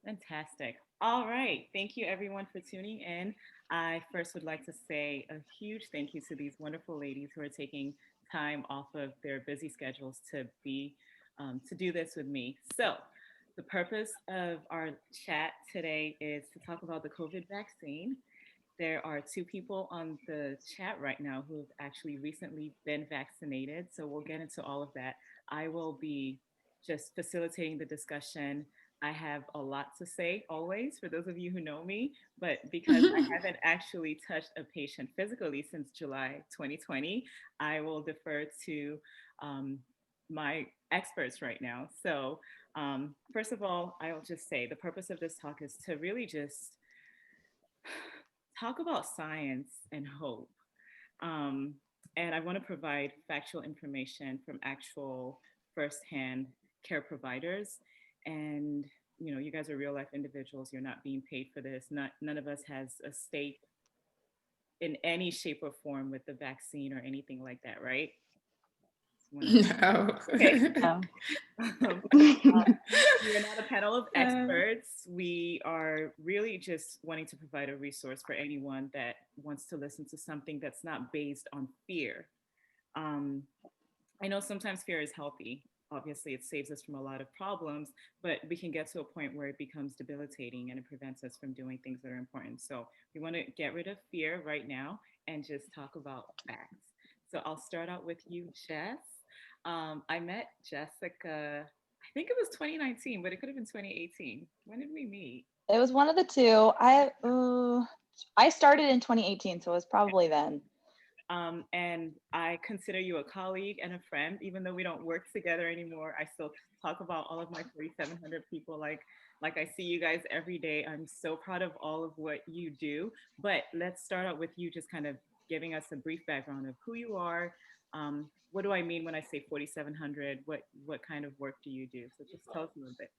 Fantastic. All right. Thank you, everyone, for tuning in. I first would like to say a huge thank you to these wonderful ladies who are taking time off of their busy schedules to do this with me. So, the purpose of our chat today is to talk about the COVID vaccine. There are two people on the chat right now who have actually recently been vaccinated. So we'll get into all of that. I will be just facilitating the discussion. I have a lot to say always for those of you who know me, but because I haven't actually touched a patient physically since July 2020, I will defer to um, my experts right now. So, first of all, I'll just say the purpose of this talk is to really just talk about science and hope. Um, and I want to provide factual information from actual firsthand care providers. And, you guys are real life individuals. You're not being paid for this. None of us has a stake in any shape or form with the vaccine or anything like that, right? No. Okay. No. We are not a panel of experts. We are really just wanting to provide a resource for anyone that wants to listen to something that's not based on fear. Um, I know sometimes fear is healthy. Obviously, it saves us from a lot of problems, but we can get to a point where it becomes debilitating and it prevents us from doing things that are important. So, we want to get rid of fear right now and just talk about facts. So, I'll start out with you, Jess. I met Jessica, I think it was 2019, but it could have been 2018. When did we meet? It was one of the two. I started in 2018, so it was probably then. And I consider you a colleague and a friend, even though we don't work together anymore. I still talk about all of my 4,700 people. Like I see you guys every day. I'm so proud of all of what you do. But let's start out with you just kind of giving us a brief background of who you are. What do I mean when I say 4,700? What kind of work do you do? So just tell us a little bit.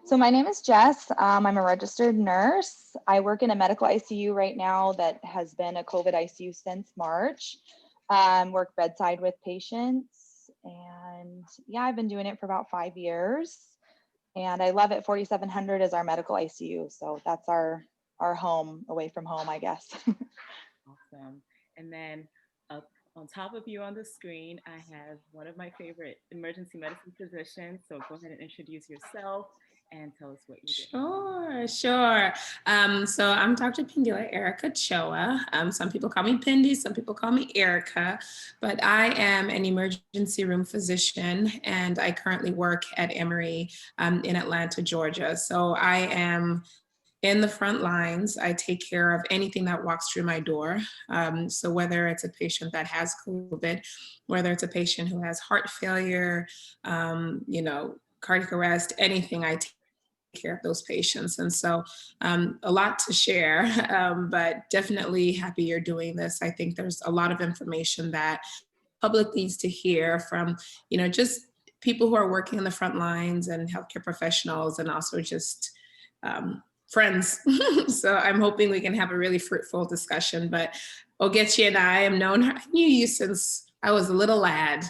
So my name is Jess. I'm a registered nurse. I work in a medical ICU right now that has been a COVID ICU since March. Work bedside with patients, and yeah, I've been doing it for about 5 years. And I love it. 4,700 is our medical ICU, so that's our home away from home, I guess. Awesome. And then up on top of you on the screen, I have one of my favorite emergency medicine physicians. So go ahead and introduce yourself and tell us what you do. Sure. So I'm Dr. Phindile Erica Chowa. Some people call me Pindy, some people call me Erica, but I am an emergency room physician and I currently work at Emory in Atlanta, Georgia. So I am in the front lines. I take care of anything that walks through my door. So whether it's a patient that has COVID, whether it's a patient who has heart failure, cardiac arrest, anything, I take care of those patients. And so a lot to share, but definitely happy you're doing this. I think there's a lot of information that public needs to hear from, just people who are working in the front lines and healthcare professionals and also just friends. So I'm hoping we can have a really fruitful discussion. But Ogechi and I knew you since I was a little lad.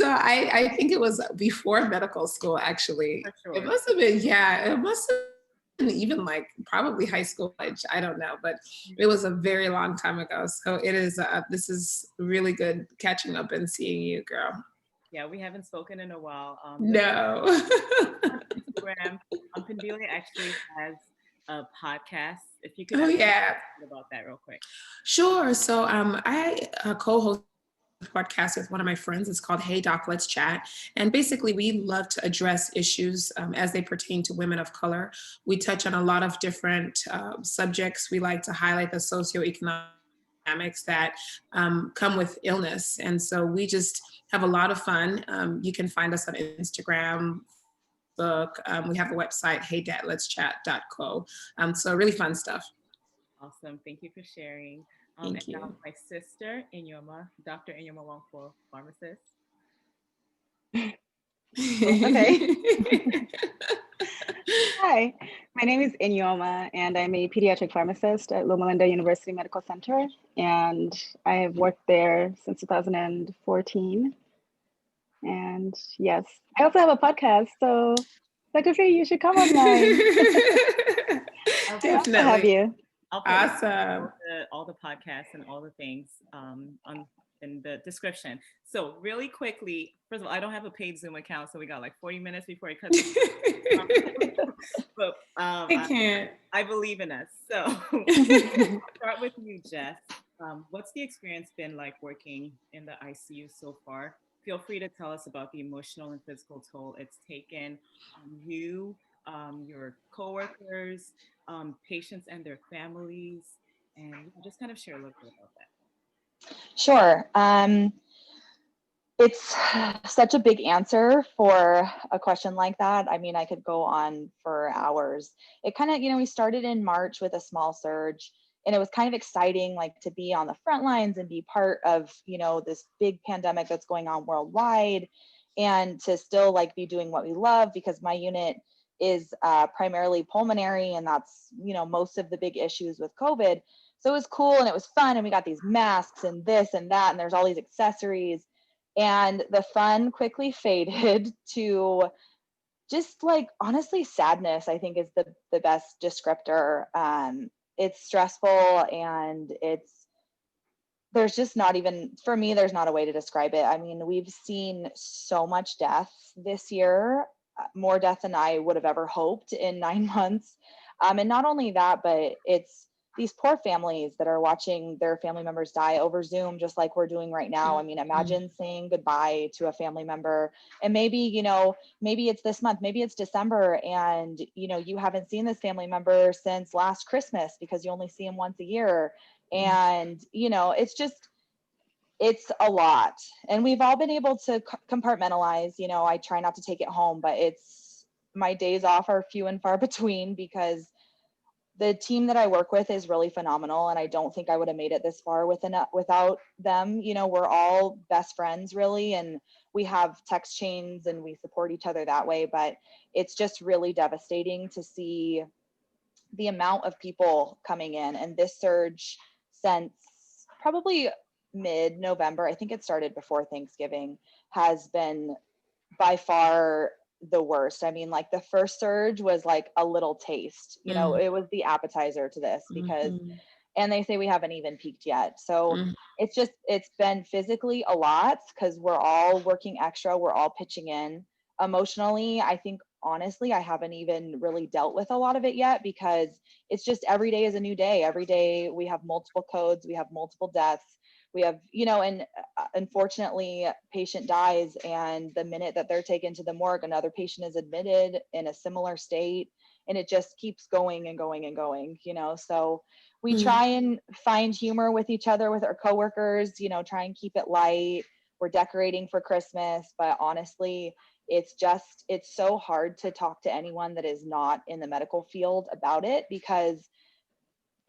I think it was before medical school, actually. For sure. It must have been, yeah, it must have been even like probably high school age. I don't know, but it was a very long time ago. So this is really good catching up and seeing you, girl. Yeah, we haven't spoken in a while. No. On Instagram, Phindile actually has a podcast. If you could Oh, yeah. about that real quick. Sure. So I co-host podcast with one of my friends. It's called Hey Doc, Let's Chat. And basically, we love to address issues as they pertain to women of color. We touch on a lot of different subjects. We like to highlight the socioeconomic dynamics that come with illness. And so we just have a lot of fun. You can find us on Instagram, Facebook. We have a website, heydadletschat.co. So really fun stuff. Awesome. Thank you for sharing. And Thank now you. my sister, Enyioma, Dr. Enyioma Nwankwo, pharmacist. Okay. Hi, my name is Enyioma, and I'm a pediatric pharmacist at Loma Linda University Medical Center, and I have worked there since 2014. And And yes, I also have a podcast, so Secretary, you should come on mine. Definitely. I'll have you. I'll put Awesome. all the podcasts and all the things in the description. So really quickly, first of all, I don't have a paid Zoom account, so we got like 40 minutes before it cuts. But I can't. I believe in us. So start with you, Jess. What's the experience been like working in the ICU so far? Feel free to tell us about the emotional and physical toll it's taken on you, your coworkers, patients and their families, and just kind of share a little bit about that. Sure. It's such a big answer for a question like that. I mean, I could go on for hours. It kind of, we started in March with a small surge, and it was kind of exciting, like to be on the front lines and be part of, this big pandemic that's going on worldwide, and to still like be doing what we love, because my unit is primarily pulmonary, and that's, most of the big issues with COVID. So it was cool and it was fun, and we got these masks and this and that, and there's all these accessories. And the fun quickly faded to just like, honestly, sadness, I think, is the best descriptor. It's stressful, and there's just not even, for me, there's not a way to describe it. I mean, we've seen so much death this year, more death than I would have ever hoped in 9 months. And not only that, but it's these poor families that are watching their family members die over Zoom, just like we're doing right now. I mean, imagine saying goodbye to a family member, and maybe, maybe it's this month, maybe it's December, and, you haven't seen this family member since last Christmas because you only see them once a year. And, it's a lot. And we've all been able to compartmentalize. I try not to take it home, but my days off are few and far between, because the team that I work with is really phenomenal, and I don't think I would have made it this far without them. We're all best friends, really, and we have text chains and we support each other that way. But it's just really devastating to see the amount of people coming in. And this surge, since probably mid-November, I think it started before Thanksgiving, has been by far the worst. I mean, like the first surge was like a little taste, it was the appetizer to this, because, and they say we haven't even peaked yet. So it's been physically a lot, because we're all working extra, we're all pitching in. Emotionally, I think, honestly, I haven't even really dealt with a lot of it yet, because it's just every day is a new day. Every day we have multiple codes, we have multiple deaths. We have, and unfortunately, patient dies, and the minute that they're taken to the morgue, another patient is admitted in a similar state, and it just keeps going and going and going, So we try and find humor with each other, with our coworkers, try and keep it light. We're decorating for Christmas, but honestly, it's so hard to talk to anyone that is not in the medical field about it, because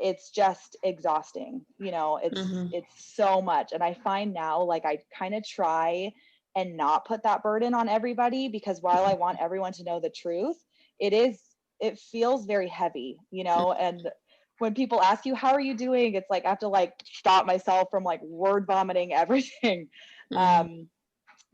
it's just exhausting. It's so much. And I find now, like, I kind of try and not put that burden on everybody, because while I want everyone to know the truth, it feels very heavy, and when people ask you, how are you doing? It's like, I have to like stop myself from like word vomiting everything.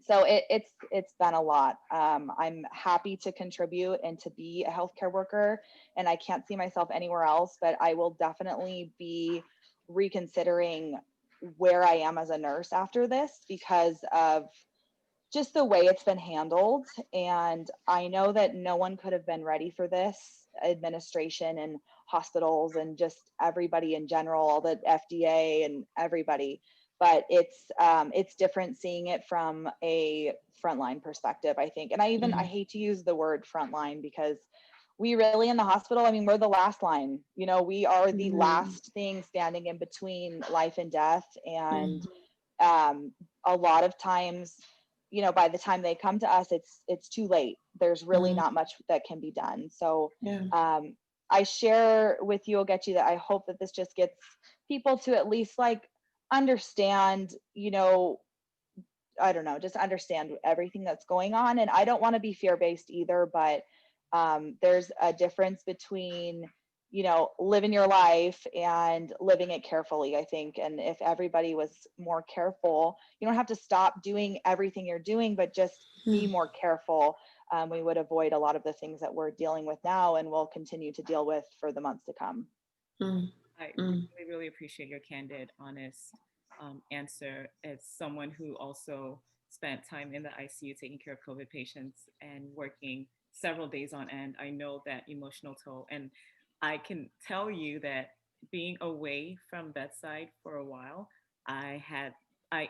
So it's been a lot. I'm happy to contribute and to be a healthcare worker, and I can't see myself anywhere else, but I will definitely be reconsidering where I am as a nurse after this, because of just the way it's been handled. And I know that no one could have been ready for this, administration and hospitals and just everybody in general, all the FDA and everybody. But it's different seeing it from a frontline perspective, I think. And I hate to use the word frontline, because we really, in the hospital, I mean, we're the last line. We are the last thing standing in between life and death. And a lot of times, by the time they come to us, it's too late. There's really not much that can be done. So I share with you, Ogechi, that I hope that this just gets people to at least like understand, I don't know, just understand everything that's going on. And I don't want to be fear-based either, but there's a difference between, living your life and living it carefully, I think. And if everybody was more careful, you don't have to stop doing everything you're doing, but just be more careful. We would avoid a lot of the things that we're dealing with now and will continue to deal with for the months to come. I really, really appreciate your candid, honest answer as someone who also spent time in the ICU taking care of COVID patients and working several days on end. I know that emotional toll, and I can tell you that being away from bedside for a while, I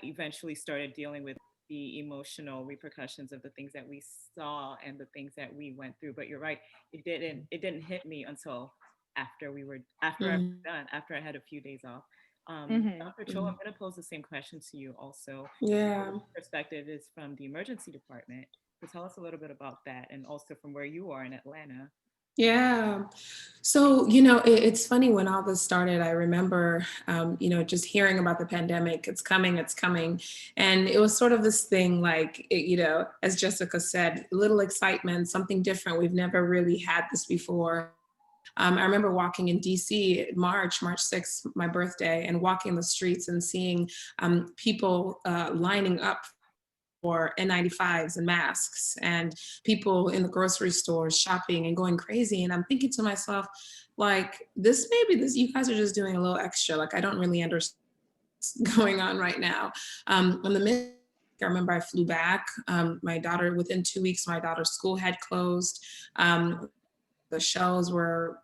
eventually started dealing with the emotional repercussions of the things that we saw and the things that we went through. But you're right, it didn't hit me until after I was done, after I had a few days off. Dr. Cho, I'm going to pose the same question to you also. Yeah. Your perspective is from the emergency department. So tell us a little bit about that, and also from where you are in Atlanta. Yeah. So, it's funny when all this started, I remember, just hearing about the pandemic, it's coming, it's coming. And it was sort of this thing like, as Jessica said, a little excitement, something different. We've never really had this before. I remember walking in DC March 6th, my birthday, and walking the streets and seeing people lining up for N95s and masks, and people in the grocery stores shopping and going crazy. And I'm thinking to myself, like, you guys are just doing a little extra. Like, I don't really understand what's going on right now. In the midst, I remember I flew back. My daughter, within 2 weeks, my daughter's school had closed. The shelves were,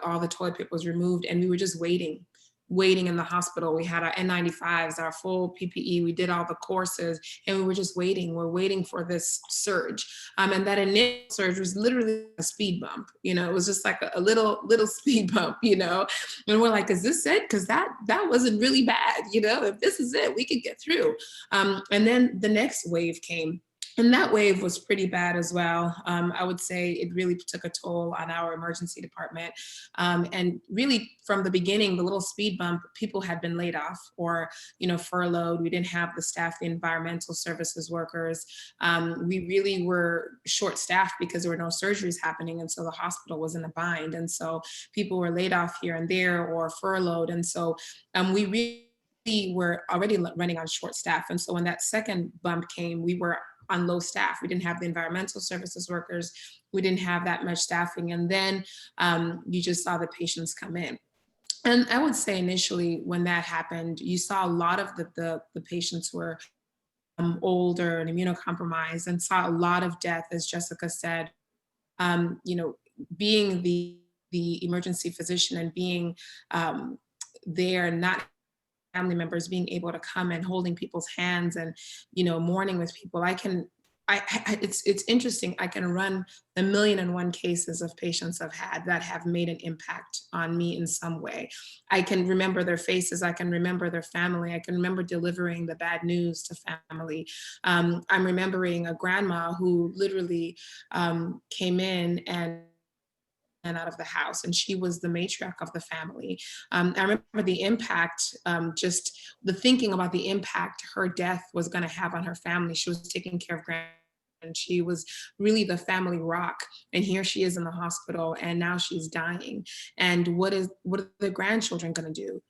all the toilet paper was removed, and we were just waiting in the hospital. We had our N95s, our full PPE. We did all the courses, and we were just waiting. We're waiting for this surge. And that initial surge was literally a speed bump. It was just like a little speed bump, and we're like, is this it? Because that wasn't really bad. If this is it, we could get through. And then the next wave came. And that wave was pretty bad as well. I would say it really took a toll on our emergency department. And really from the beginning, the little speed bump, people had been laid off or, furloughed. We didn't have the staff, the environmental services workers. We really were short staffed because there were no surgeries happening. And so the hospital was in a bind. And so people were laid off here and there or furloughed. And so we really were already running on short staff. And so when that second bump came, we were on low staff. We didn't have the environmental services workers. We didn't have that much staffing. And then you just saw the patients come in. And I would say initially when that happened, you saw a lot of the patients were older and immunocompromised, and saw a lot of death, as Jessica said. Being the emergency physician and being there, not family members, being able to come and holding people's hands and, mourning with people. It's interesting. I can run 1,000,001 cases of patients I've had that have made an impact on me in some way. I can remember their faces. I can remember their family. I can remember delivering the bad news to family. I'm remembering a grandma who literally came in and out of the house, and she was the matriarch of the family. I remember the impact, just the thinking about the impact her death was going to have on her family. She was taking care of and she was really the family rock. And here she is in the hospital, and now she's dying. And what are the grandchildren going to do?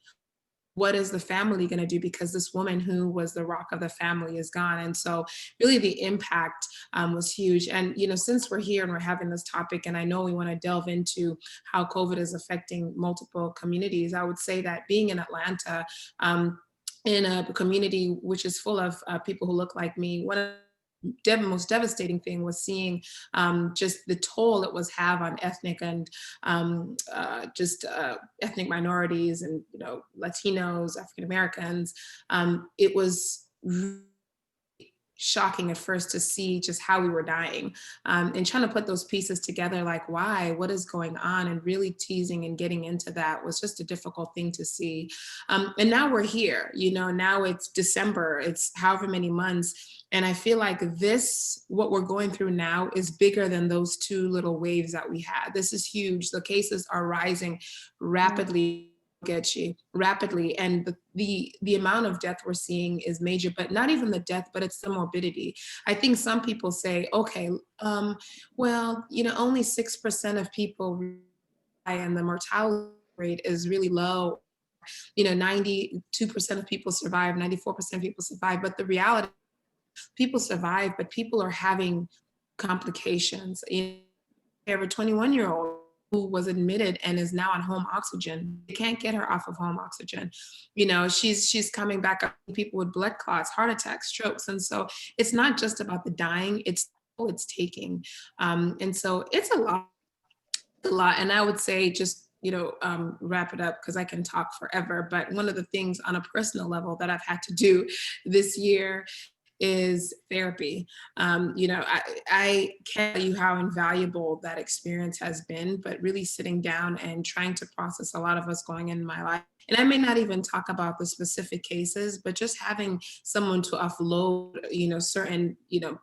What is the family going to do? Because this woman who was the rock of the family is gone. And so really the impact was huge. And, since we're here and we're having this topic, and I know we want to delve into how COVID is affecting multiple communities, I would say that being in Atlanta, in a community which is full of people who look like me, one of the most devastating thing was seeing just the toll it was have on ethnic and ethnic minorities and Latinos, African Americans. It was really shocking at first to see just how we were dying, and trying to put those pieces together, like why, what is going on, and really teasing and getting into that was just a difficult thing to see. And now we're here, now it's December, it's however many months. And I feel like what we're going through now is bigger than those two little waves that we had. This is huge. The cases are rising rapidly, rapidly. And the amount of death we're seeing is major, but not even the death, but it's the morbidity. I think some people say, okay, only 6% of people and the mortality rate is really low. 92% of people survive, 94% of people survive. But the reality, people survive, but people are having complications. I have a 21-year-old who was admitted and is now on home oxygen. They can't get her off of home oxygen. She's coming back up, people with blood clots, heart attacks, strokes. And so it's not just about the dying, it's taking. And so it's a lot. And I would say just, wrap it up because I can talk forever. But one of the things on a personal level that I've had to do this year is therapy. I can't tell you how invaluable that experience has been, but really sitting down and trying to process a lot of what's going in my life. And I may not even talk about the specific cases, but just having someone to offload, certain,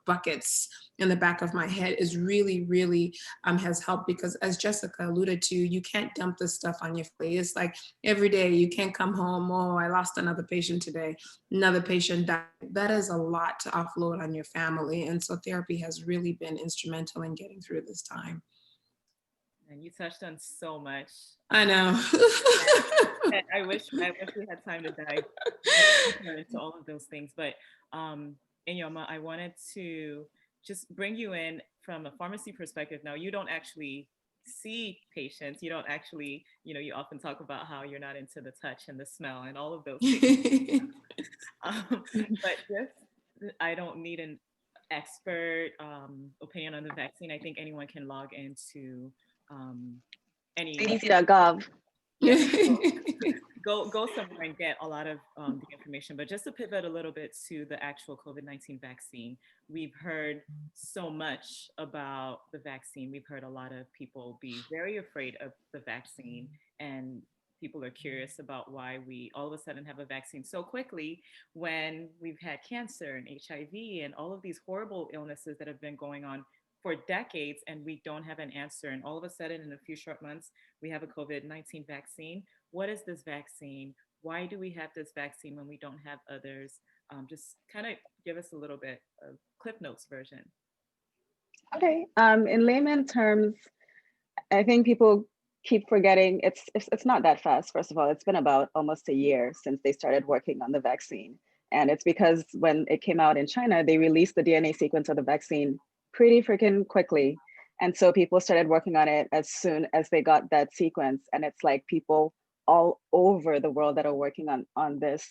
buckets in the back of my head is really, really has helped, because as Jessica alluded to, you can't dump this stuff on your face. It's like every day you can't come home, oh, I lost another patient today, another patient died. That is a lot to offload on your family. And so therapy has really been instrumental in getting through this time. And you touched on so much. I know. And I wish we had time to dive into all of those things. But Enyioma, I wanted to just bring you in from a pharmacy perspective. Now, you don't actually see patients. You don't actually, you often talk about how you're not into the touch and the smell and all of those things. But just, I don't need an expert opinion on the vaccine. I think anyone can log into any CDC.gov. Yeah, go somewhere and get a lot of the information. But just to pivot a little bit to the actual COVID-19 vaccine, we've heard so much about the vaccine. We've heard a lot of people be very afraid of the vaccine, and people are curious about why we all of a sudden have a vaccine so quickly when we've had cancer and HIV and all of these horrible illnesses that have been going on for decades, and we don't have an answer. And all of a sudden, in a few short months, we have a COVID-19 vaccine. What is this vaccine? Why do we have this vaccine when we don't have others? Just kind of give us a little bit of Cliff Notes version. Okay. In layman terms, I think people keep forgetting it's not that fast. First of all, it's been about almost a year since they started working on the vaccine. And it's because when it came out in China, they released the DNA sequence of the vaccine pretty freaking quickly. And so people started working on it as soon as they got that sequence. And it's like people all over the world that are working on this,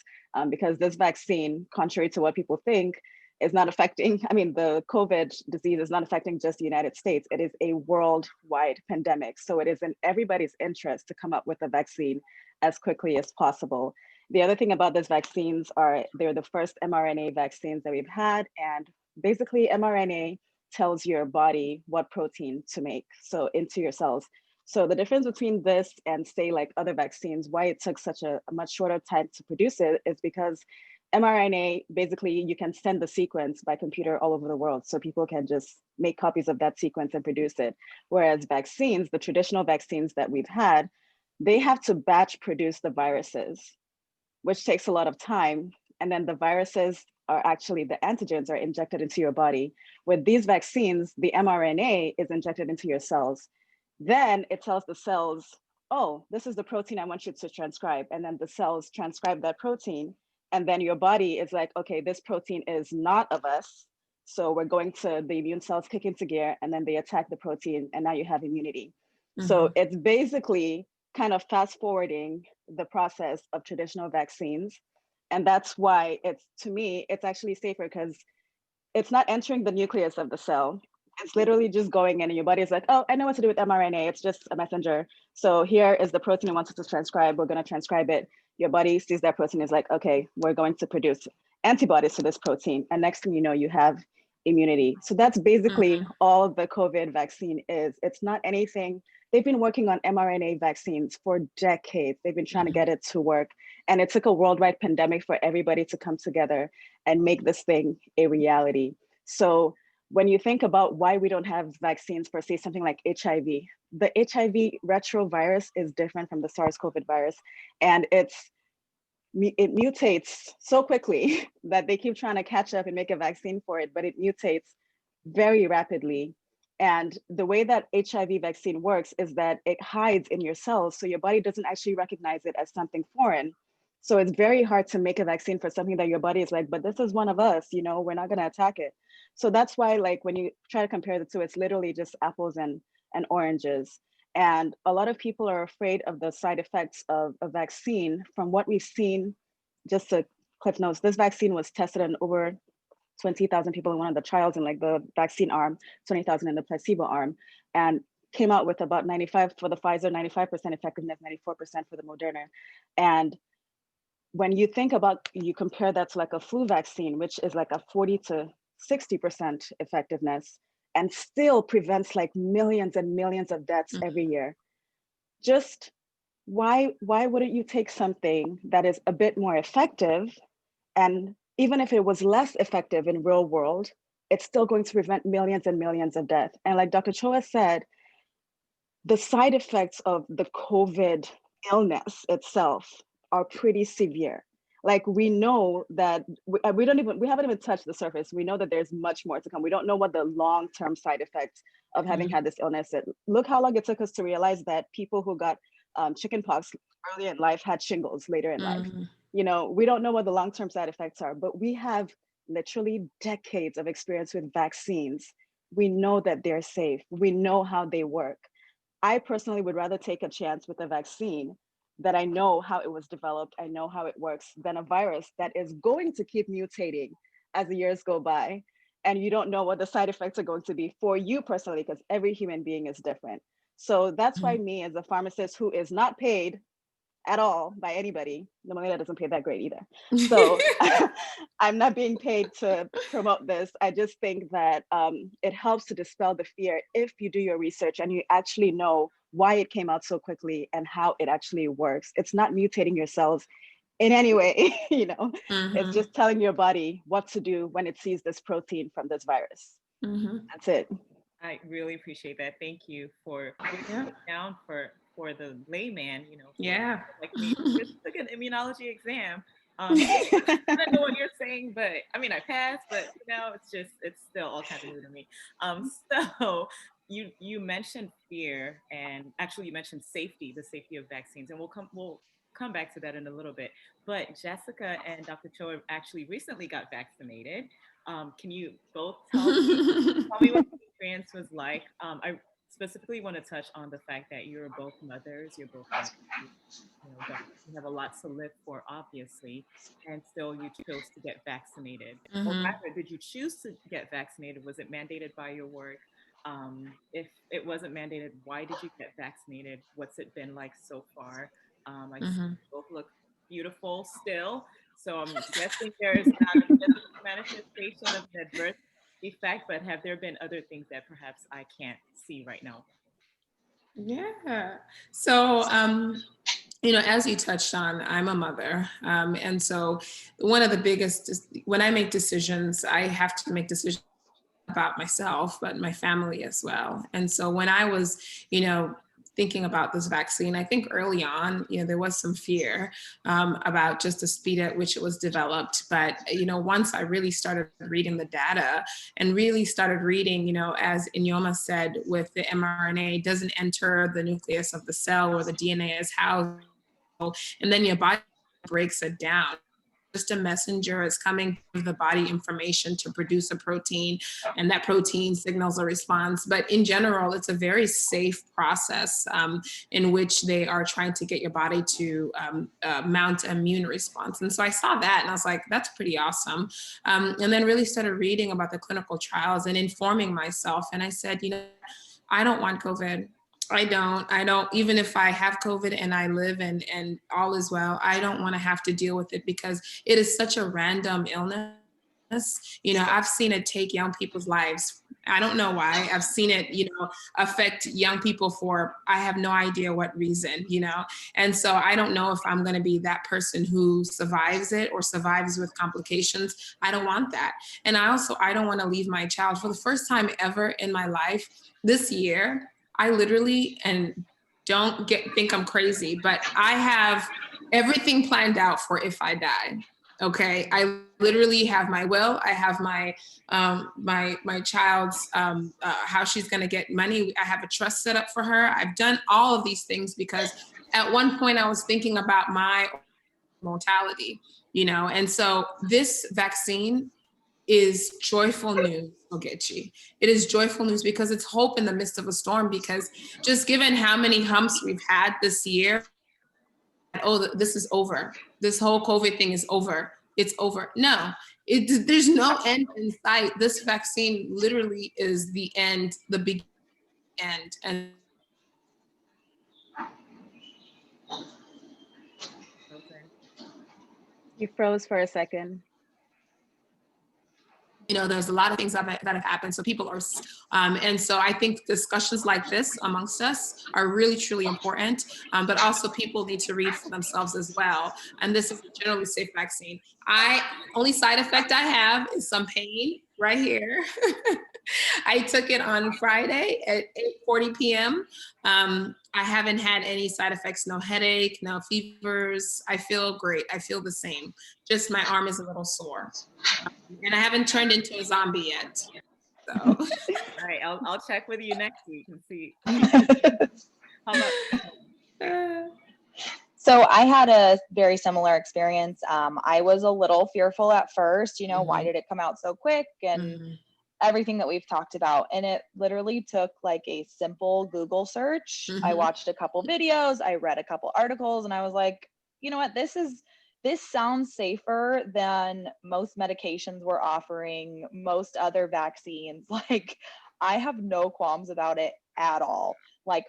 because this vaccine, contrary to what people think, is not affecting, the COVID disease is not affecting just the United States. It is a worldwide pandemic. So it is in everybody's interest to come up with a vaccine as quickly as possible. The other thing about these vaccines are they're the first mRNA vaccines that we've had. And basically mRNA tells your body what protein to make, so into your cells. So the difference between this and say like other vaccines, why it took such a much shorter time to produce it, is because mRNA, basically you can send the sequence by computer all over the world. So people can just make copies of that sequence and produce it. Whereas vaccines, the traditional vaccines that we've had, they have to batch produce the viruses, which takes a lot of time. And then the viruses are actually, the antigens are injected into your body. With these vaccines, the mRNA is injected into your cells. Then it tells the cells, oh, this is the protein I want you to transcribe. And then the cells transcribe that protein. And then your body is like, okay, this protein is not of us. So we're going to, the immune cells kick into gear, and then they attack the protein, and now you have immunity. Mm-hmm. So it's basically kind of fast forwarding the process of traditional vaccines. And that's why to me, it's actually safer, because it's not entering the nucleus of the cell. It's literally just going in, and your body is like, oh, I know what to do with mRNA. It's just a messenger. So here is the protein I want us to transcribe. We're going to transcribe it. Your body sees that protein, is like, okay, we're going to produce antibodies to this protein. And next thing you know, you have immunity. So that's basically all the COVID vaccine is. It's not anything. They've been working on mRNA vaccines for decades. They've been trying to get it to work. And it took a worldwide pandemic for everybody to come together and make this thing a reality. So when you think about why we don't have vaccines for, say, something like HIV, the HIV retrovirus is different from the SARS-CoV virus. And it mutates so quickly that they keep trying to catch up and make a vaccine for it, but it mutates very rapidly. And the way that HIV vaccine works is that it hides in your cells, so your body doesn't actually recognize it as something foreign. So it's very hard to make a vaccine for something that your body is like, but this is one of us, you know, we're not going to attack it. So that's why, like, when you try to compare the two, it's literally just apples and oranges. And a lot of people are afraid of the side effects of a vaccine. From what we've seen, just to cliff notes, this vaccine was tested on over 20,000 people in one of the trials in like the vaccine arm, 20,000 in the placebo arm, and came out with about 95 for the Pfizer, 95% effectiveness, 94% for the Moderna. And when you think about, you compare that to like a flu vaccine, which is like a 40 to 60% effectiveness and still prevents like millions and millions of deaths every year. Just why wouldn't you take something that is a bit more effective, and even if it was less effective in real world, it's still going to prevent millions and millions of deaths. And like Dr. Chowa said, the side effects of the COVID illness itself are pretty severe. Like, we know that we haven't even touched the surface. We know that there's much more to come. We don't know what the long-term side effects of having had this illness is. Look how long it took us to realize that people who got chickenpox early in life had shingles later in life. You know, we don't know what the long-term side effects are, but we have literally decades of experience with vaccines. We know that they're safe. We know how they work. I personally would rather take a chance with a vaccine that I know how it was developed, I know how it works, than a virus that is going to keep mutating as the years go by. And you don't know what the side effects are going to be for you personally, because every human being is different. So that's why me, as a pharmacist who is not paid at all by anybody, the money that doesn't pay that great either. So I'm not being paid to promote this. I just think that it helps to dispel the fear if you do your research and you actually know why it came out so quickly and how it actually works. It's not mutating your cells in any way, you know, it's just telling your body what to do when it sees this protein from this virus. That's it. I really appreciate that. Thank you for breaking it down for the layman, you know, like me, who just took an immunology exam. I don't know what you're saying, but I mean, I passed, but you know, it's still all kind of new to me. So you mentioned fear, and actually you mentioned safety, the safety of vaccines, and we'll come back to that in a little bit. But Jessica and Dr. Chowa actually recently got vaccinated. Can you both tell me what the experience was like? I specifically want to touch on the fact that you're both mothers, you're both you have a lot to live for, obviously, and still you chose to get vaccinated. Or rather, did you choose to get vaccinated? Was it mandated by your work? If it wasn't mandated, why did you get vaccinated? What's it been like so far? I see you both look beautiful still, so I'm guessing there is not a physical manifestation of an adverse effect, but have there been other things that perhaps I can't see right now? Yeah. So, you know, as you touched on, I'm a mother. And so one of the biggest, when I make decisions, I have to make decisions about myself, but my family as well. And so when I was, you know, thinking about this vaccine, I think early on, you know, there was some fear about just the speed at which it was developed. But, you know, once I really started reading the data and really started reading, you know, as Enyioma said, with the mRNA, doesn't enter the nucleus of the cell where the DNA is housed, and then your body breaks it down. Just a messenger. It's coming to the body information to produce a protein, and that protein signals a response. But in general, it's a very safe process in which they are trying to get your body to mount an immune response. And so I saw that and I was like, that's pretty awesome. And then really started reading about the clinical trials and informing myself. And I said, you know, I don't want COVID. I don't, even if I have COVID and I live and all is well, I don't want to have to deal with it because it is such a random illness. You know, I've seen it take young people's lives. I don't know why. I've seen it, you know, affect young people for, I have no idea what reason, you know? And so I don't know if I'm going to be that person who survives it or survives with complications. I don't want that. And I don't want to leave my child. For the first time ever in my life this year, I literally, and think I'm crazy, but I have everything planned out for if I die. Okay, I literally have my will. I have my my child's how she's going to get money. I have a trust set up for her. I've done all of these things because at one point I was thinking about my mortality, you know. And so this vaccine is joyful news, Ogechi. It is joyful news because it's hope in the midst of a storm. Because just given how many humps we've had this year, oh, this is over. This whole COVID thing is over. It's over. No, there's no end in sight. This vaccine literally is the end, the big end. And Okay. You froze for a second. you know, there's a lot of things that have happened. So people are, and so I think discussions like this amongst us are really, truly important. But also people need to read for themselves as well. And this is a generally safe vaccine. Only side effect I have is some pain right here. I took it on Friday at 8:40 p.m. I haven't had any side effects, no headache, no fevers. I feel great. I feel the same. Just my arm is a little sore. And I haven't turned into a zombie yet. So. All right, I'll check with you next week and see. How about? So I had a very similar experience. I was a little fearful at first, you know, why did it come out so quick and everything that we've talked about. And it literally took like a simple Google search. I watched a couple videos, I read a couple articles, and I was like, you know what, this sounds safer than most medications we're offering, most other vaccines. Like, I have no qualms about it at all. Like,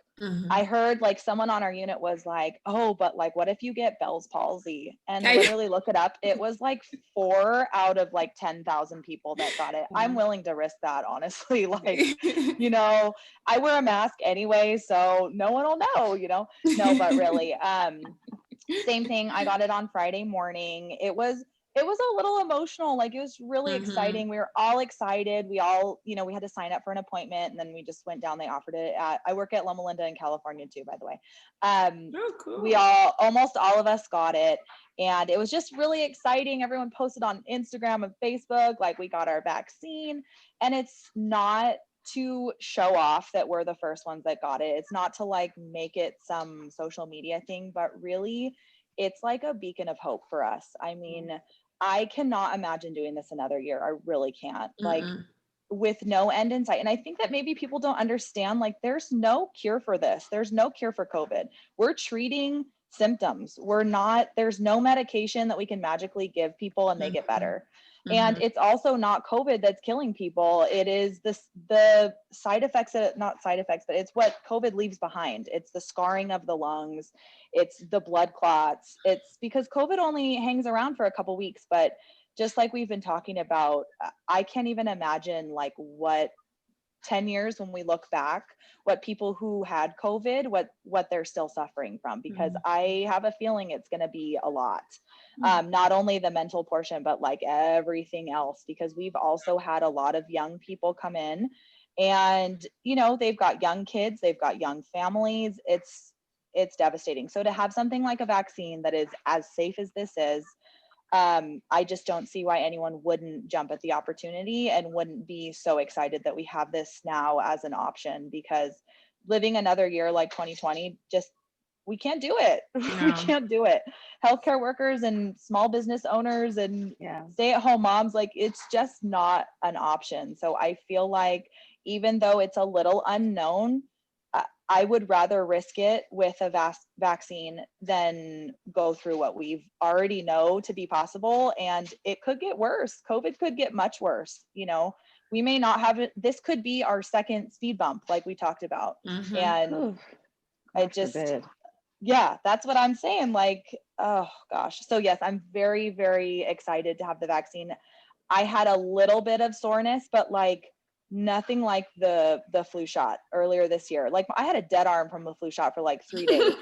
I heard like someone on our unit was like, oh, but like, what if you get Bell's palsy? And literally look it up. It was like 4 out of like 10,000 people that got it. I'm willing to risk that, honestly. Like, you know, I wear a mask anyway, so no one will know, you know? No, but really, same thing. I got it on Friday morning. It was a little emotional. Like, it was really exciting. We were all excited. We all, you know, we had to sign up for an appointment, and then we just went down. They offered it at, I work at Loma Linda in California too, by the way. Cool. We almost all of us got it. And it was just really exciting. Everyone posted on Instagram and Facebook, like, we got our vaccine. And it's not to show off that we're the first ones that got it. It's not to like make it some social media thing, but really it's like a beacon of hope for us. I mean, I cannot imagine doing this another year. I really can't. Like, with no end in sight. And I think that maybe people don't understand, like, there's no cure for this. There's no cure for COVID. We're treating symptoms. There's no medication that we can magically give people and make it better. And it's also not COVID that's killing people. It is the side effects, not side effects, but it's what COVID leaves behind. It's the scarring of the lungs. It's the blood clots. It's because COVID only hangs around for a couple weeks, but just like we've been talking about, I can't even imagine like what 10 years when we look back, what people who had COVID, what they're still suffering from, because I have a feeling it's going to be a lot. Not only the mental portion, but like everything else, because we've also had a lot of young people come in and, you know, they've got young kids, they've got young families. It's devastating. So to have something like a vaccine that is as safe as this is, I just don't see why anyone wouldn't jump at the opportunity and wouldn't be so excited that we have this now as an option, because living another year like 2020, we can't do it. No. We can't do it. Healthcare workers and small business owners and stay-at-home moms, like, it's just not an option. So I feel like even though it's a little unknown, I would rather risk it with a vaccine than go through what we've already know to be possible. And it could get worse. COVID could get much worse. You know, we may not have it. This could be our second speed bump, like we talked about. And I just, yeah, that's what I'm saying. Like, oh gosh. So yes, I'm very, very excited to have the vaccine. I had a little bit of soreness, but like, nothing like the flu shot earlier this year. Like, I had a dead arm from the flu shot for like 3 days.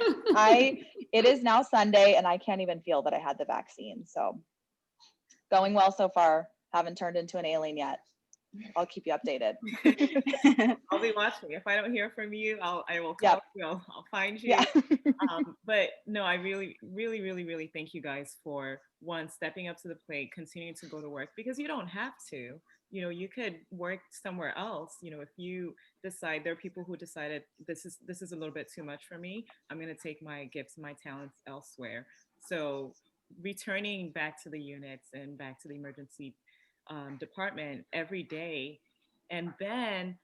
It is now Sunday and I can't even feel that I had the vaccine. So going well so far. Haven't turned into an alien yet. I'll keep you updated. I'll be watching. If I don't hear from you, I will call Yep. you. I'll find you. Yeah. But no, I really, really, really, really thank you guys for one, stepping up to the plate, continuing to go to work, because you don't have to. You could work somewhere else. If you decide, there are people who decided this is a little bit too much for me. I'm going to take my gifts, my talents elsewhere. So returning back to the units and back to the emergency department every day, and then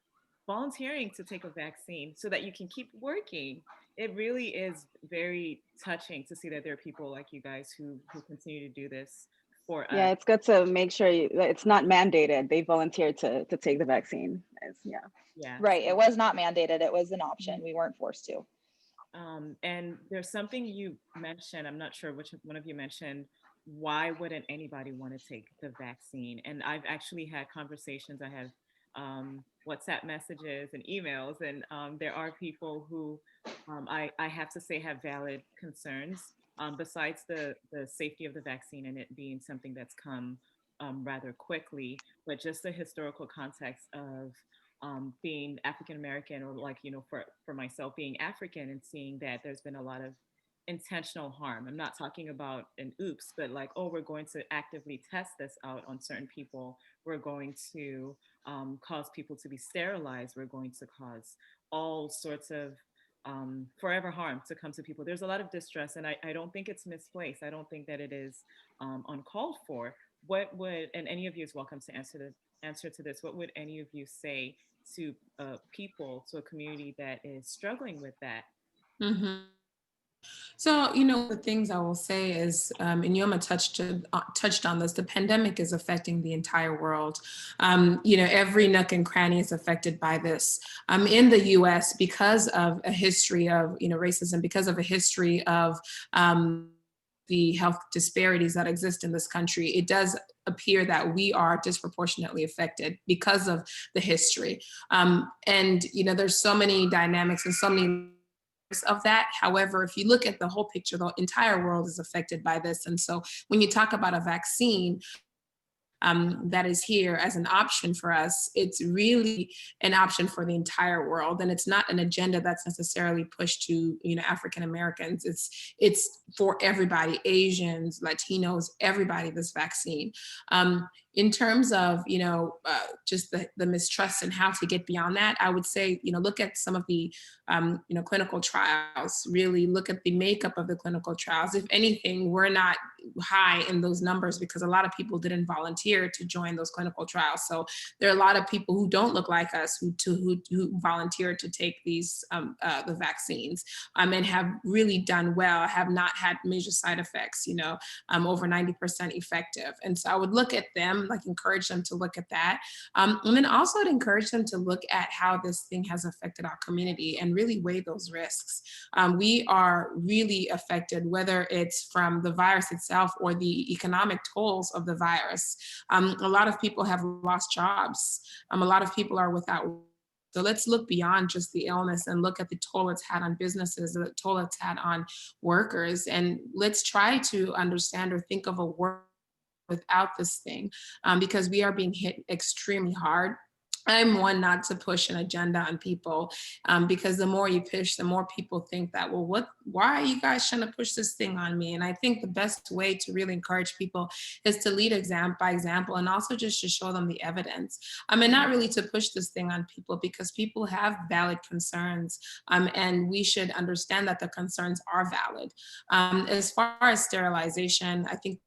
volunteering to take a vaccine so that you can keep working. It really is very touching to see that there are people like you guys who continue to do this for Yeah, us. it's good to make sure that it's not mandated. They volunteered to take the vaccine. Yeah. Yeah. Right. It So, was not mandated. It was an option. We weren't forced to. and there's something you mentioned. I'm not sure which one of you mentioned. Why wouldn't anybody want to take the vaccine? And I've actually had conversations. I have WhatsApp messages and emails, and there are people who I have to say have valid concerns. Besides the safety of the vaccine and it being something that's come rather quickly, but just the historical context of being African American, or like, for myself being African, and seeing that there's been a lot of intentional harm. I'm not talking about an oops, but like, oh, we're going to actively test this out on certain people. We're going to cause people to be sterilized. We're going to cause all sorts of forever harm to come to people. There's a lot of distress, and I don't think it's misplaced. I don't think that it is uncalled for. What would, and any of you is welcome to answer to this, what would any of you say to people, to a community that is struggling with that? Mhm. So, the things I will say is, Enyioma touched on this. The pandemic is affecting the entire world. Every nook and cranny is affected by this. In the U.S., because of a history of racism, because of a history of the health disparities that exist in this country, it does appear that we are disproportionately affected because of the history. And there's so many dynamics and so many of that. However, if you look at the whole picture, the entire world is affected by this. And so when you talk about a vaccine, that is here as an option for us, it's really an option for the entire world, and it's not an agenda that's necessarily pushed to African Americans. It's for everybody, Asians, Latinos, everybody. This vaccine. In terms of just the mistrust and how to get beyond that, I would say look at some of the clinical trials. Really look at the makeup of the clinical trials. If anything, we're not high in those numbers because a lot of people didn't volunteer to join those clinical trials. So there are a lot of people who don't look like us who volunteered to take these the vaccines and have really done well, have not had major side effects, over 90% effective. And so I would look at them, like encourage them to look at that. And then also to encourage them to look at how this thing has affected our community and really weigh those risks. We are really affected, whether it's from the virus itself or the economic tolls of the virus. A lot of people have lost jobs. A lot of people are without. So let's look beyond just the illness and look at the toll it's had on businesses, the toll it's had on workers. And let's try to understand or think of a world without this thing, because we are being hit extremely hard. I'm one not to push an agenda on people, because the more you push, the more people think that, well, why are you guys trying to push this thing on me? And I think the best way to really encourage people is to lead by example, and also just to show them the evidence. And not really to push this thing on people, because people have valid concerns, and we should understand that the concerns are valid. As far as sterilization, I think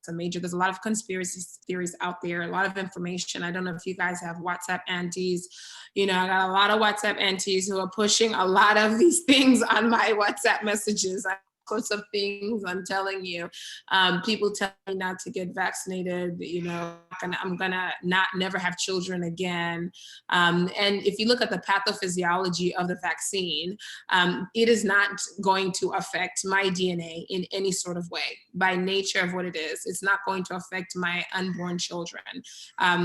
there's a lot of conspiracy theories out there, a lot of information. I don't know if you guys have WhatsApp aunties. I got a lot of WhatsApp aunties who are pushing a lot of these things on my WhatsApp messages. Sorts of things I'm telling you. People tell me not to get vaccinated, I'm gonna never have children again. And if you look at the pathophysiology of the vaccine, it is not going to affect my DNA in any sort of way. By nature of what it is, it's not going to affect my unborn children.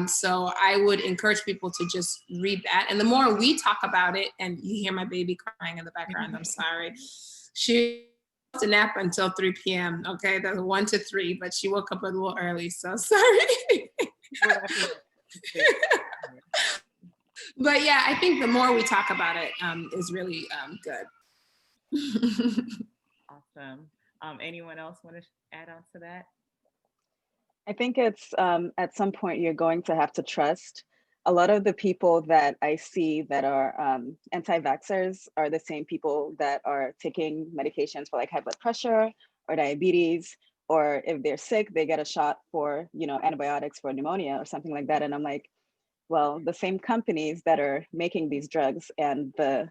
So I would encourage people to just read that. And the more we talk about it, and you hear my baby crying in the background, I'm sorry. She to nap until 3 p.m. Okay, that's 1 to 3, but she woke up a little early, so sorry. But yeah, I think the more we talk about it is really good. Awesome. Anyone else want to add on to that? I think it's at some point you're going to have to trust. A lot of the people that I see that are anti-vaxxers are the same people that are taking medications for like high blood pressure or diabetes, or if they're sick, they get a shot for, you know, antibiotics for pneumonia or something like that. And I'm like, well, the same companies that are making these drugs and the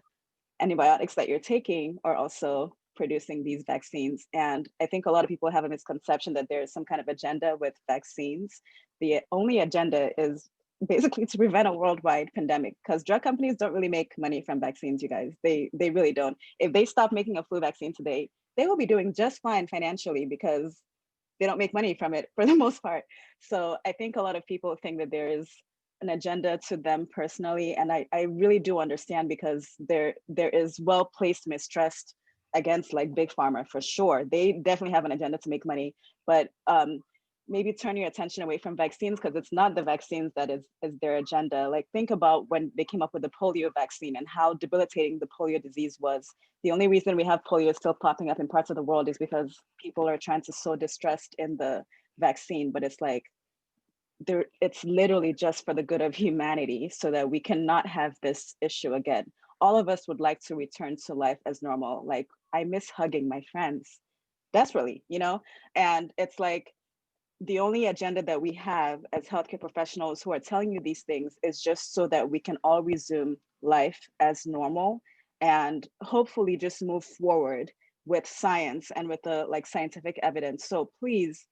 antibiotics that you're taking are also producing these vaccines. And I think a lot of people have a misconception that there is some kind of agenda with vaccines. The only agenda is basically to prevent a worldwide pandemic, because drug companies don't really make money from vaccines, you guys. They really don't. If they stop making a flu vaccine today, they will be doing just fine financially because they don't make money from it for the most part. So I think a lot of people think that there is an agenda to them personally. And I really do understand, because there is well-placed mistrust against like big pharma for sure. They definitely have an agenda to make money, but maybe turn your attention away from vaccines, because it's not the vaccines that is their agenda. Like, think about when they came up with the polio vaccine and how debilitating the polio disease was. The only reason we have polio still popping up in parts of the world is because people are trying to sow distrust in the vaccine. But it's like, it's literally just for the good of humanity, so that we cannot have this issue again. All of us would like to return to life as normal. Like, I miss hugging my friends desperately, you know? And it's like, the only agenda that we have as healthcare professionals who are telling you these things is just so that we can all resume life as normal, and hopefully just move forward with science and with the like scientific evidence. So please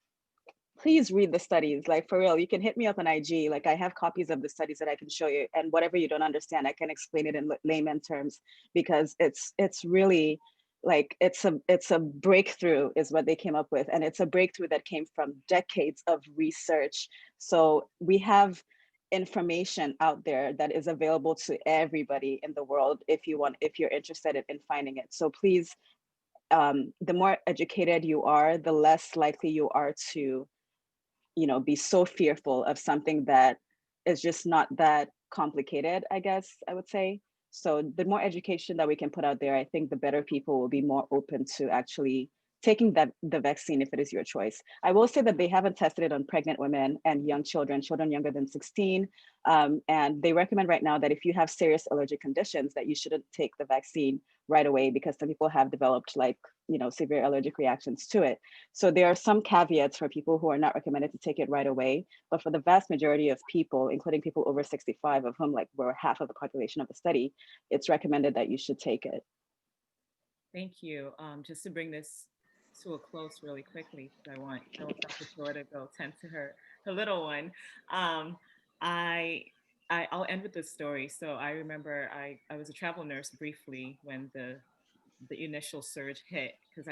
read the studies. Like, for real, you can hit me up on IG. Like, I have copies of the studies that I can show you, and whatever you don't understand, I can explain it in layman terms, because it's really like, it's a breakthrough is what they came up with, and it's a breakthrough that came from decades of research. So we have information out there that is available to everybody in the world, if you're interested in finding it. So please, the more educated you are, the less likely you are to, you know, be so fearful of something that is just not that complicated, I guess I would say. So the more education that we can put out there, I think the better people will be more open to actually taking the vaccine if it is your choice. I will say that they haven't tested it on pregnant women and young children younger than 16. And they recommend right now that if you have serious allergic conditions, that you shouldn't take the vaccine right away, because some people have developed like, you know, severe allergic reactions to it. So there are some caveats for people who are not recommended to take it right away. But for the vast majority of people, including people over 65, of whom like were half of the population of the study, it's recommended that you should take it. Thank you. Just to bring this to a close really quickly, because I want Dr. Chowa to go tend to her little one. Um, I I'll end with this story. So I remember I was a travel nurse briefly when the initial surge hit, because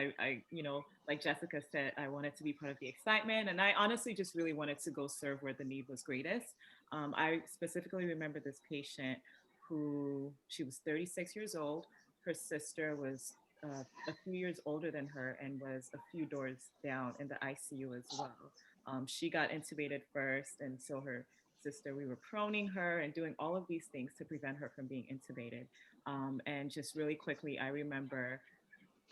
you know, like Jessica said, I wanted to be part of the excitement, and I honestly just really wanted to go serve where the need was greatest. I specifically remember this patient who, she was 36 years old. Her sister was a few years older than her and was a few doors down in the ICU as well. She got intubated first, and so her sister, we were proning her and doing all of these things to prevent her from being intubated. And just really quickly, I remember,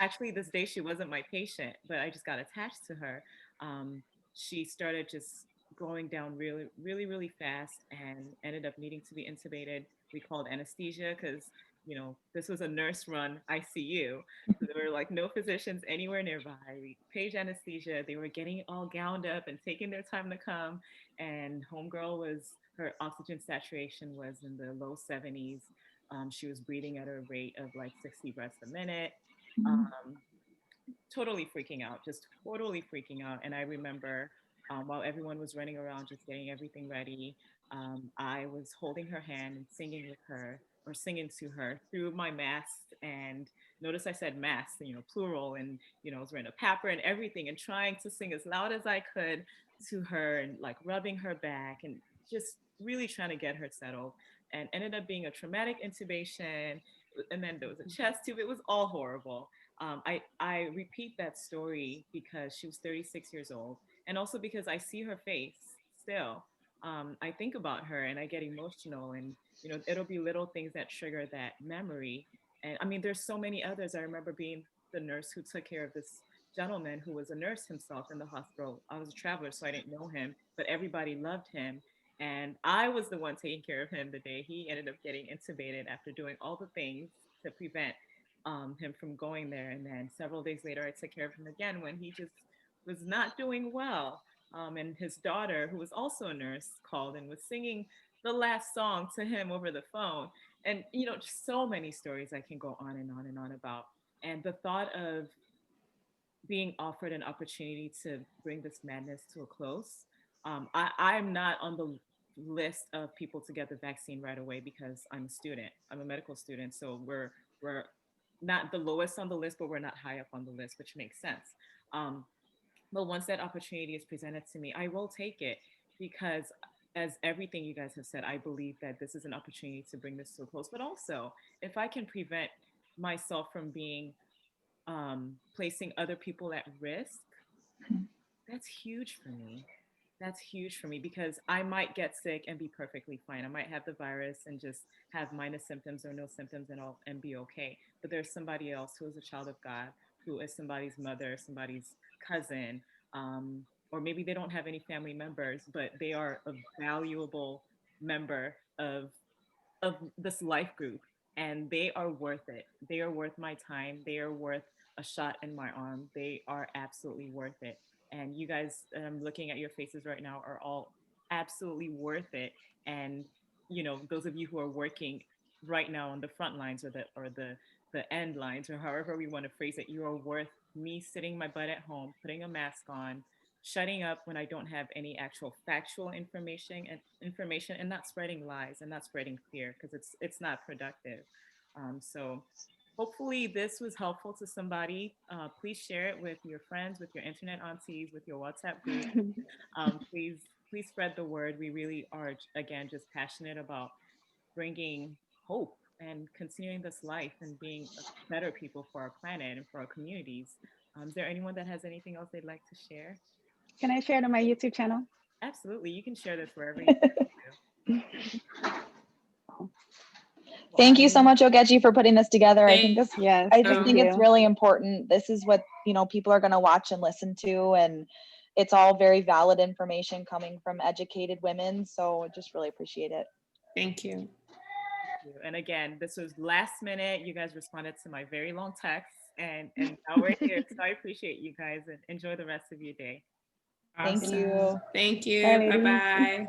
actually, this day she wasn't my patient, but I just got attached to her. Um, she started just going down really, really, really fast and ended up needing to be intubated. We called anesthesia because, you know, this was a nurse run ICU. So there were like no physicians anywhere nearby. We paged anesthesia. They were getting all gowned up and taking their time to come. And homegirl was, her oxygen saturation was in the low 70s. She was breathing at a rate of like 60 breaths a minute. Um, totally freaking out, just totally freaking out. And I remember while everyone was running around just getting everything ready, I was holding her hand and singing with her, or singing to her through my mask. And notice I said mask, you know, plural, and, you know, I was wearing a papper and everything, and trying to sing as loud as I could to her, and like rubbing her back and just really trying to get her settled. And ended up being a traumatic intubation. And then there was a chest tube. It was all horrible. I repeat that story because she was 36 years old, and also because I see her face still. I think about her and I get emotional, and it'll be little things that trigger that memory. And I mean, there's so many others. I remember being the nurse who took care of this gentleman who was a nurse himself in the hospital. I was a traveler, so I didn't know him, but everybody loved him. And I was the one taking care of him the day he ended up getting intubated after doing all the things to prevent him from going there. And then several days later, I took care of him again when he just was not doing well. And his daughter, who was also a nurse, called and was singing the last song to him over the phone. And, just so many stories I can go on and on and on about. And the thought of being offered an opportunity to bring this madness to a close. I'm not on the list of people to get the vaccine right away because I'm a student. I'm a medical student, so we're not the lowest on the list, but we're not high up on the list, which makes sense. But once that opportunity is presented to me, I will take it because, as everything you guys have said, I believe that this is an opportunity to bring this to a close. But also, if I can prevent myself from being placing other people at risk, that's huge for me. That's huge for me because I might get sick and be perfectly fine. I might have the virus and just have minor symptoms or no symptoms and be okay. But there's somebody else who is a child of God, who is somebody's mother, somebody's cousin, or maybe they don't have any family members, but they are a valuable member of this life group, and they are worth it. They are worth my time. They are worth a shot in my arm. They are absolutely worth it. And you guys, looking at your faces right now, are all absolutely worth it. And those of you who are working right now on the front lines or the end lines, or however we want to phrase it, you are worth me sitting my butt at home, putting a mask on, shutting up when I don't have any actual factual information, and not spreading lies and not spreading fear because it's not productive. So hopefully this was helpful to somebody. Please share it with your friends, with your internet aunties, with your WhatsApp group. Please spread the word. We really are, again, just passionate about bringing hope and continuing this life and being better people for our planet and for our communities. Is there anyone that has anything else they'd like to share? Can I share it on my YouTube channel? Absolutely. You can share this wherever you want to. Thank you so much, Ogechi, for putting this together. I think this, Yes, I just thank think it's you. really important. This is what, people are going to watch and listen to, and it's all very valid information coming from educated women. So I just really appreciate it. Thank you. And again, this was last minute. You guys responded to my very long text, and now we're here. So I appreciate you guys, and enjoy the rest of your day. Thank Awesome. you. Thank you. Bye, Bye ladies. bye.